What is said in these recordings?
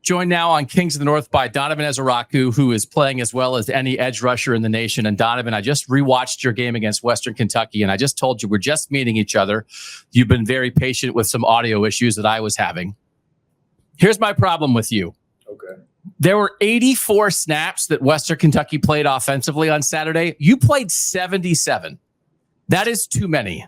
Joined now on Kings of the North by Donovan Ezeiruaku, who is playing as well as any edge rusher in the nation. And Donovan, I just rewatched your game against Western Kentucky, and I just told you we're just meeting each other. You've been very patient with some audio issues that I was having. Here's my problem with you. Okay. There were 84 snaps that Western Kentucky played offensively on Saturday. You played 77. That is too many.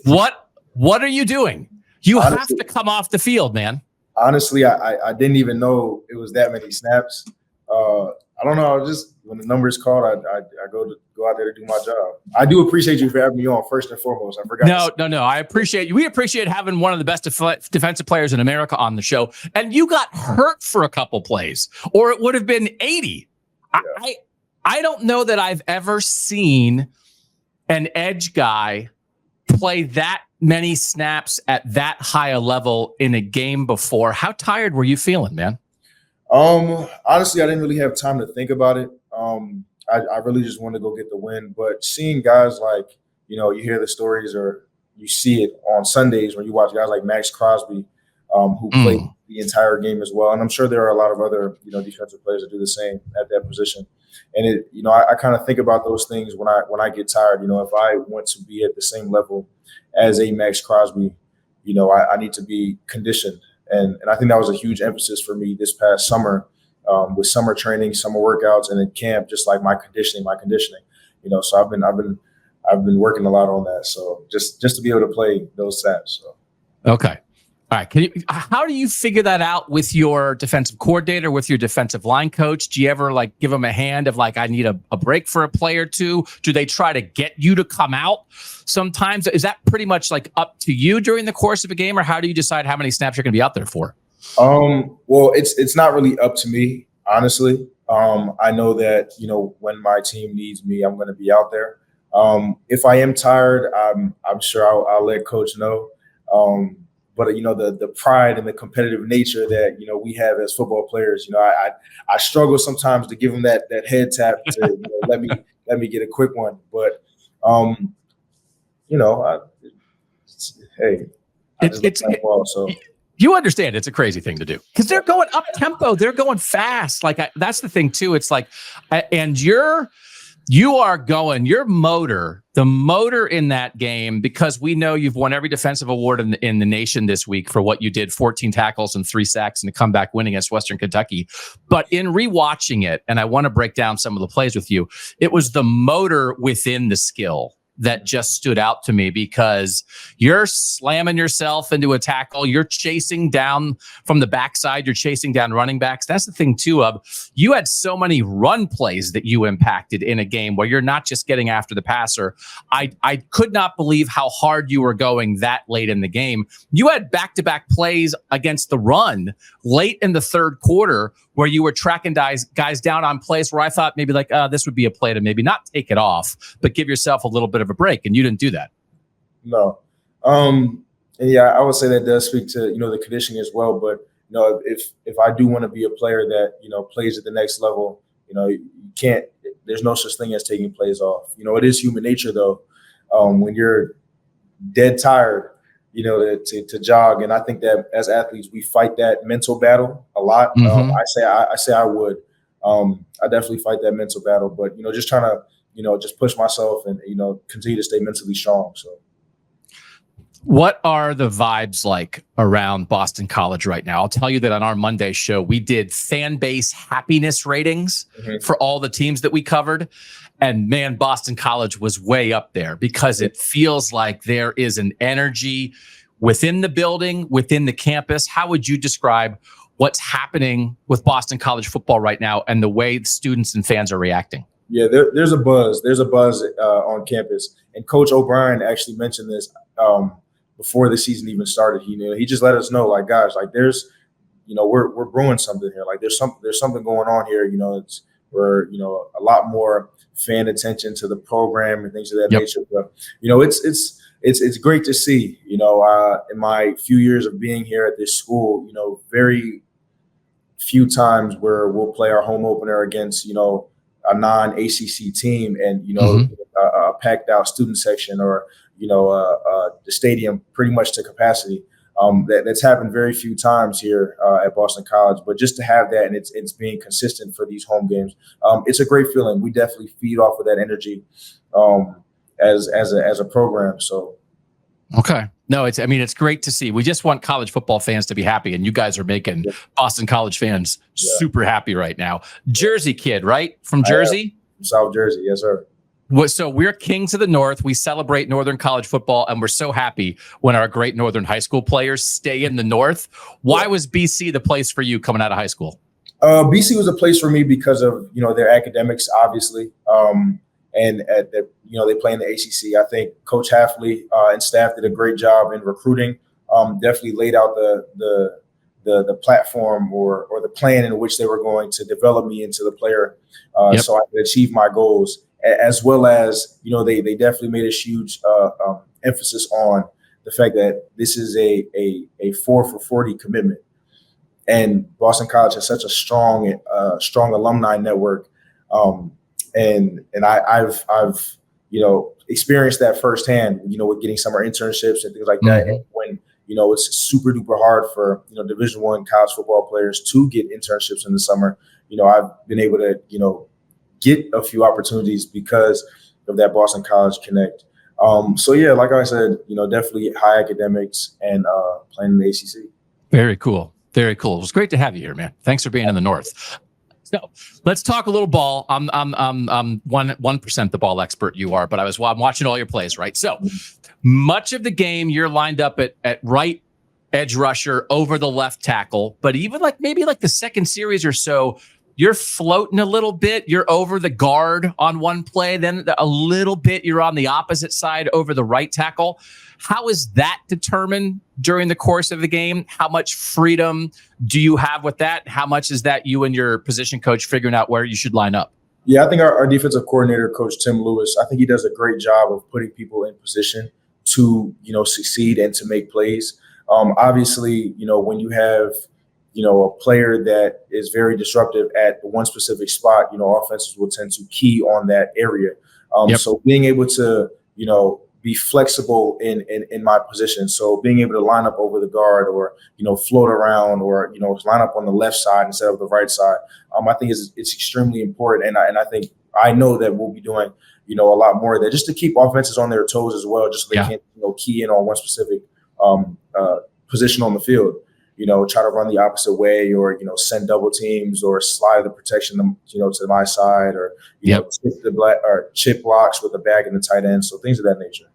What are you doing? You have to come off the field, man. Honestly, I didn't even know it was that many snaps. I don't know. I just when the number is called, I go out there to do my job. I do appreciate you for having me on first and foremost. I forgot. No. I appreciate you. We appreciate having one of the best defensive players in America on the show. And you got hurt for a couple plays, or it would have been 80. Yeah. I don't know that I've ever seen an edge guy play that many snaps at that high a level in a game before. How tired were you feeling, man? Honestly, I didn't really have time to think about it. I really just wanted to go get the win. But seeing guys like, you hear the stories or you see it on Sundays when you watch guys like Max Crosby, who played the entire game as well. And I'm sure there are a lot of other, defensive players that do the same at that position. And I kind of think about those things when I get tired. If I want to be at the same level as a Max Crosby, I need to be conditioned. And I think that was a huge emphasis for me this past summer, with summer training, summer workouts, and in camp, just like my conditioning. So I've been working a lot on that. So just to be able to play those snaps. So. Okay. All right. How do you figure that out with your defensive coordinator, with your defensive line coach? Do you ever give them a hand of I need a break for a play or two? Do they try to get you to come out sometimes? Is that pretty much up to you during the course of a game, or how do you decide how many snaps you're going to be out there for? Well, it's not really up to me, honestly. I know that, when my team needs me, I'm going to be out there. If I am tired, I'm sure I'll let coach know. But the pride and the competitive nature that we have as football players, I struggle sometimes to give them that head tap to let me get a quick one. But you understand it's a crazy thing to do because they're going up tempo, they're going fast. That's the thing too. It's and you are going, the motor in that game, because we know you've won every defensive award in the nation this week for what you did, 14 tackles and 3 sacks and a comeback win against Western Kentucky. But in rewatching it, and I want to break down some of the plays with you, it was the motor within the skill that just stood out to me, because you're slamming yourself into a tackle. You're chasing down from the backside. You're chasing down running backs. That's the thing too, you had so many run plays that you impacted in a game where you're not just getting after the passer. I could not believe how hard you were going that late in the game. You had back-to-back plays against the run late in the third quarter where you were tracking guys down on plays where I thought maybe this would be a play to maybe not take it off, but give yourself a little bit of a break, and you didn't do that. No. And yeah, I would say that does speak to, the conditioning as well. But, if I do want to be a player that, plays at the next level, you can't, there's no such thing as taking plays off. It is human nature though. When you're dead tired, to jog. And I think that as athletes, we fight that mental battle a lot. I say I would. I definitely fight that mental battle, but, just trying to, just push myself and, continue to stay mentally strong. So. What are the vibes like around Boston College right now? I'll tell you that on our Monday show, we did fan base happiness ratings for all the teams that we covered. And man, Boston College was way up there because it feels like there is an energy within the building, within the campus. How would you describe what's happening with Boston College football right now and the way the students and fans are reacting? Yeah, there's a buzz. There's a buzz on campus. And Coach O'Brien actually mentioned this before the season even started. He just let us know, guys, there's, we're brewing something here. There's something going on here. We're a lot more fan attention to the program and things of that nature. But it's great to see. In my few years of being here at this school, very few times where we'll play our home opener against a non-ACC team and a packed out student section or the stadium pretty much to capacity. That's happened very few times here at Boston College. But just to have that, and it's being consistent for these home games, it's a great feeling. We definitely feed off of that energy as a program. So. Okay. No, it's great to see. We just want college football fans to be happy, and you guys are making Boston College fans super happy right now. Jersey kid, right? From Jersey? South Jersey, yes, sir. So we're kings of the North. We celebrate Northern college football, and we're so happy when our great Northern high school players stay in the North. Why was BC the place for you coming out of high school? BC was a place for me because of their academics, obviously. And they play in the ACC. I think Coach Hafley and staff did a great job in recruiting. Definitely laid out the platform or the plan in which they were going to develop me into the player, so I could achieve my goals. As well as they definitely made a huge emphasis on the fact that this is a 4 for 40 commitment, and Boston College has such a strong alumni network. And I've experienced that firsthand, with getting summer internships and things like that. And when, it's super duper hard for, Division I college football players to get internships in the summer, I've been able to, get a few opportunities because of that Boston College connect. So yeah, like I said, definitely high academics and playing in the ACC. Very cool. Very cool. It was great to have you here, man. Thanks for being in the North. So let's talk a little ball. I'm 1% the ball expert you are, but I'm watching all your plays, right? So much of the game you're lined up at right edge rusher over the left tackle, but even maybe the second series or so, you're floating a little bit. You're over the guard on one play, then a little bit you're on the opposite side over the right tackle. How is that determined during the course of the game? How much freedom do you have with that? How much is that you and your position coach figuring out where you should line up? Yeah, I think our defensive coordinator, Coach Tim Lewis, I think he does a great job of putting people in position to, succeed and to make plays. Obviously, when you have, a player that is very disruptive at one specific spot, offenses will tend to key on that area. So being able to, be flexible in my position. So being able to line up over the guard or, float around or, line up on the left side instead of the right side, I think it's extremely important. And I I know that we'll be doing, a lot more of that just to keep offenses on their toes as well, just so they can't, key in on one specific position on the field. Try to run the opposite way or, send double teams or slide the protection, to my side or, chip blocks with the back and the tight end. So things of that nature.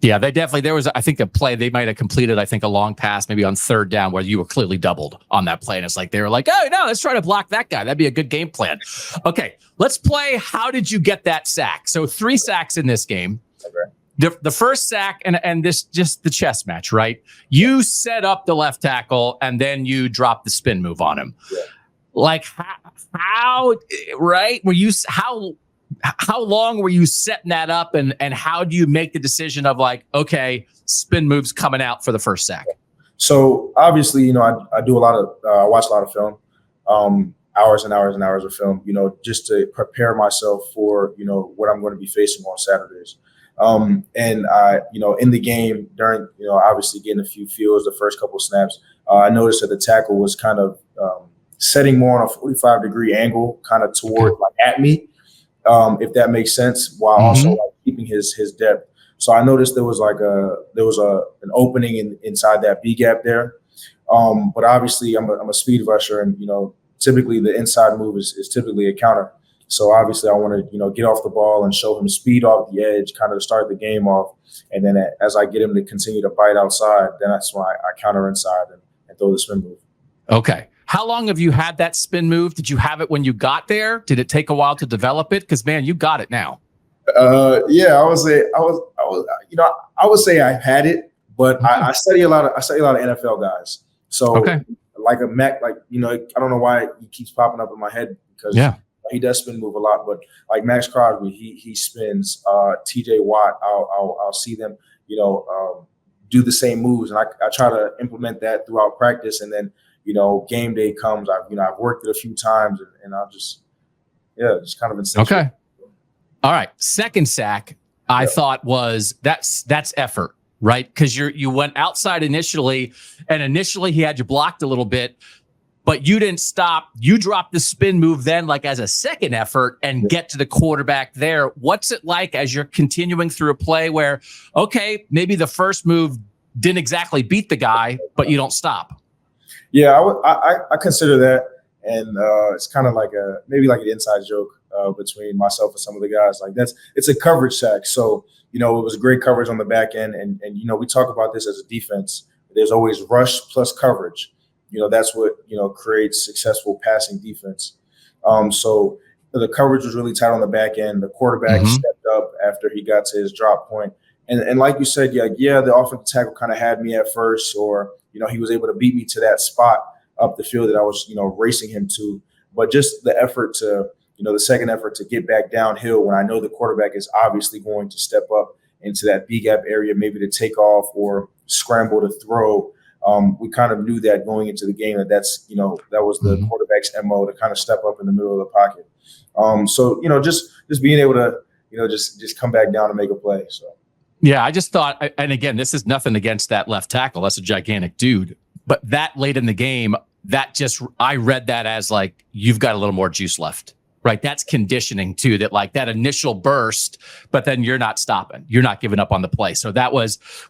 Yeah, there was, I think, a play they might have completed, I think, a long pass, maybe on third down where you were clearly doubled on that play. And it's they were oh, no, let's try to block that guy. That'd be a good game plan. Okay, let's play. How did you get that sack? So 3 sacks in this game. Okay. The first sack and this just the chess match, right? You set up the left tackle and then you drop the spin move on him. Yeah. How right? How long were you setting that up and how do you make the decision of okay, spin moves coming out for the first sack? So obviously, I do I watch a lot of film, hours and hours and hours of film, just to prepare myself for, what I'm going to be facing on Saturdays. And I, in the game during, obviously getting a few feels the first couple of snaps, I noticed that the tackle was kind of setting more on a 45-degree angle, kind of toward at me, if that makes sense, while also keeping his depth. So I noticed there was an opening inside that B gap there. But obviously I'm a speed rusher, and typically the inside move is typically a counter. So obviously I want to, get off the ball and show him speed off the edge, kind of start the game off. And then as I get him to continue to bite outside, then that's why I counter inside and throw the spin move. Okay. How long have you had that spin move? Did you have it when you got there? Did it take a while to develop it? Because man, you got it now. Yeah, I would say I've had it, but I study a lot of NFL guys. So like a Mac, I don't know why he keeps popping up in my head because he does spin move a lot, but like Max Crosby, he spins. TJ Watt, I'll see them, do the same moves, and I try to implement that throughout practice, and then game day comes. I've worked it a few times, and I'll just kind of instinctual. Okay. All right. Second sack, I thought was that's effort. right? Because you went outside initially, and initially he had you blocked a little bit, but you didn't stop. You dropped the spin move then, like as a second effort, and get to the quarterback there. What's it like as you're continuing through a play where, okay, maybe the first move didn't exactly beat the guy, but you don't stop? Yeah, I consider that, and it's kind of like maybe like an inside joke between myself and some of the guys. Like it's a coverage sack, so it was great coverage on the back end, and we talk about this as a defense. There's always rush plus coverage. That's what creates successful passing defense. So the coverage was really tight on the back end. The quarterback stepped up after he got to his drop point. And like you said, the offensive tackle kind of had me at first, or he was able to beat me to that spot up the field that I was racing him to. But just the effort to the second effort to get back downhill when I know the quarterback is obviously going to step up into that B gap area, maybe to take off or scramble to throw. We kind of knew that going into the game that was the quarterback's MO, to kind of step up in the middle of the pocket. So just being able to just come back down and make a play. So. Yeah, I just thought, and again, this is nothing against that left tackle. That's a gigantic dude. But that late in the game, I read that as like, you've got a little more juice left, right? That's conditioning too, that like that initial burst, but then you're not stopping. You're not giving up on the play. So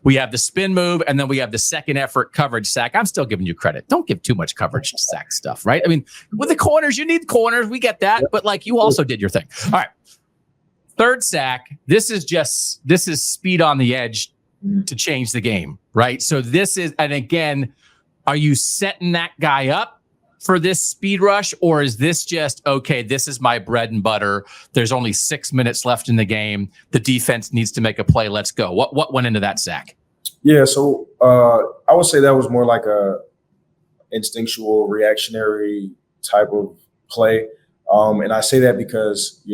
we have the spin move, and then we have the second effort coverage sack. I'm still giving you credit. Don't give too much coverage sack stuff, right? I mean, with the corners, you need corners. We get that. But like, you also did your thing. All right. Third sack, this is speed on the edge to change the game, right? So and again, are you setting that guy up for this speed rush, or is this just, okay, this is my bread and butter. There's only 6 minutes left in the game. The defense needs to make a play. Let's go. What went into that sack? Yeah, so I would say that was more like a instinctual, reactionary type of play. And I say that because,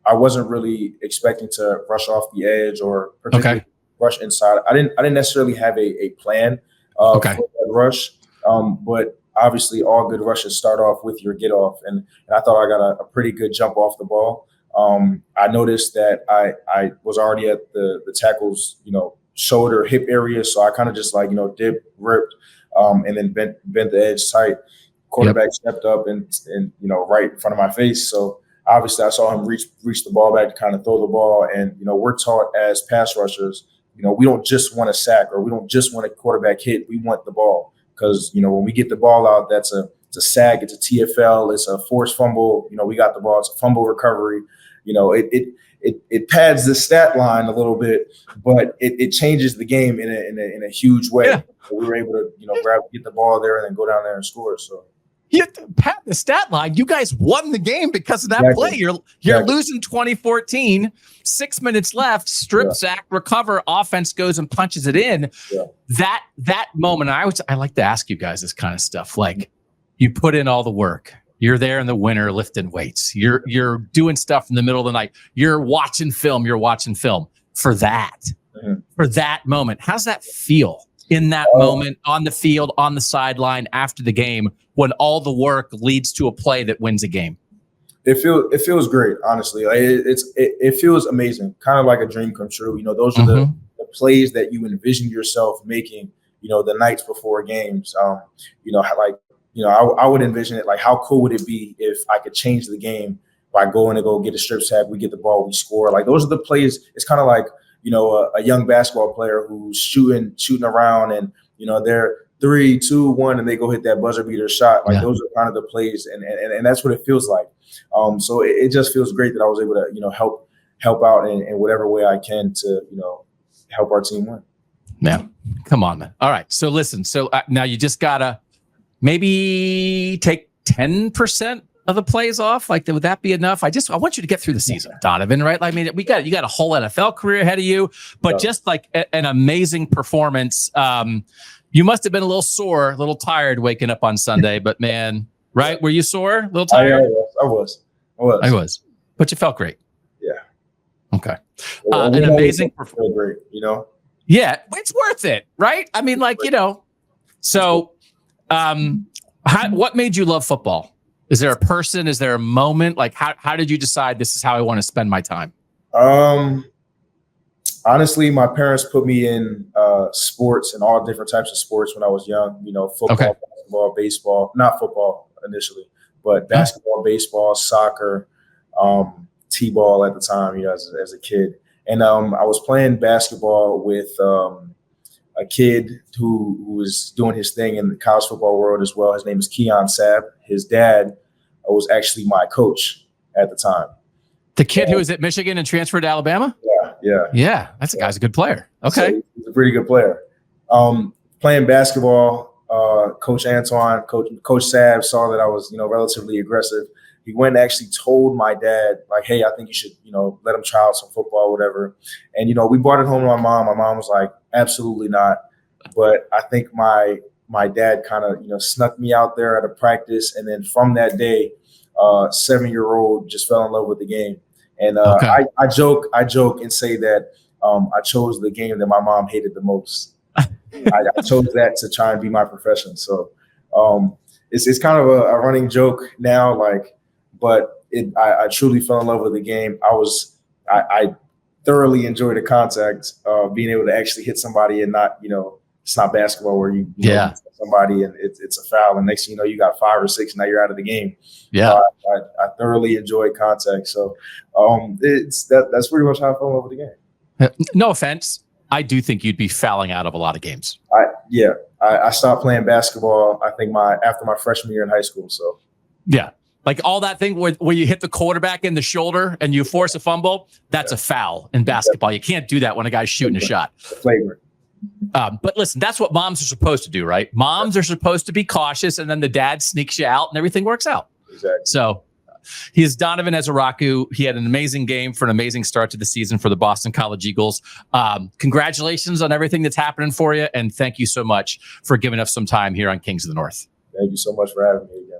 I wasn't really expecting to rush off the edge or particularly rush inside. I didn't necessarily have a plan for that rush, but obviously all good rushes start off with your get off, and I thought I got a pretty good jump off the ball. I noticed that I was already at the tackle's shoulder hip area, so I kind of just dipped, ripped, and then bent the edge tight. Quarterback stepped up and right in front of my face, so. Obviously, I saw him reach the ball back to kind of throw the ball. And, we're taught as pass rushers, we don't just want a sack, or we don't just want a quarterback hit. We want the ball because, when we get the ball out, it's a sack, it's a TFL, it's a forced fumble. We got the ball, it's a fumble recovery. It pads the stat line a little bit, but it changes the game in a huge way. Yeah. So we were able to, get the ball there and then go down there and score. So. You have to pat the stat line. You guys won the game because of that play. You're losing 2014, 6 minutes left, strip sack, recover, offense goes and punches it in. Yeah. That moment, I like to ask you guys this kind of stuff. Like, you put in all the work. You're there in the winter lifting weights. You're doing stuff in the middle of the night. You're watching film for that. Mm-hmm. For that moment. How's that feel? In that moment, on the field, on the sideline, after the game, when all the work leads to a play that wins a game? It feels great, honestly. It feels amazing, kind of like a dream come true. Those are the plays that you envision yourself making. The nights before games. I would envision it like, how cool would it be if I could change the game by going to go get a strip sack, we get the ball, we score. Like, those are the plays. It's kind of like a young basketball player who's shooting around, and they're 3, 2, 1, and they go hit that buzzer beater shot. Like, those are kind of the plays, and that's what it feels like. So it just feels great that I was able to help out in whatever way I can to help our team win. Man, come on, man. All right, so listen. So now you just gotta maybe take 10% of the plays off. Like, would that be enough? I want you to get through the season, Donovan, right? I mean, you got a whole NFL career ahead of you, but just like an amazing performance. You must have been a little sore, a little tired waking up on Sunday, but man, right? Were you sore? A little tired? I was. But you felt great. Yeah. Okay. An amazing performance. Great, Yeah, it's worth it, right? I mean, so what made you love football? Is there a person? Is there a moment? Like, how did you decide this is how I want to spend my time? Honestly, my parents put me in sports and all different types of sports when I was young. Football, basketball, baseball. Not football initially, but basketball, baseball, soccer, t-ball at the time. As a kid, and I was playing basketball with a kid who was doing his thing in the college football world as well. His name is Keon Sabb. His dad was actually my coach at the time. The kid who was at Michigan and transferred to Alabama? Yeah. That's a guy's a good player. Okay. So he's a pretty good player. Playing basketball, Coach Antoine, Coach Sabb saw that I was, relatively aggressive. He went and actually told my dad, like, hey, I think you should, let him try out some football, whatever. And, we brought it home to my mom. My mom was like, absolutely not. But I think my dad kind of, snuck me out there at a practice. And then from that day, 7-year-old just fell in love with the game. And I joke and say that I chose the game that my mom hated the most. I chose that to try and be my profession. So it's kind of a running joke now, but I truly fell in love with the game. I thoroughly enjoyed the contact, being able to actually hit somebody and not, it's not basketball where you hit somebody and it's a foul. And next thing you know, you got 5 or 6, now you're out of the game. Yeah. I thoroughly enjoyed contact. So that's pretty much how I fell in love with the game. No offense. I do think you'd be fouling out of a lot of games. I stopped playing basketball, I think after my freshman year in high school. So yeah. Like all that thing where you hit the quarterback in the shoulder and you force a fumble, that's a foul in basketball. You can't do that when a guy's shooting a shot. Flagrant. But listen, that's what moms are supposed to do, right? Moms are supposed to be cautious, and then the dad sneaks you out and everything works out. Exactly. So he is Donovan Ezeiruaku. He had an amazing game for an amazing start to the season for the Boston College Eagles. Congratulations on everything that's happening for you, and thank you so much for giving us some time here on Kings of the North. Thank you so much for having me again.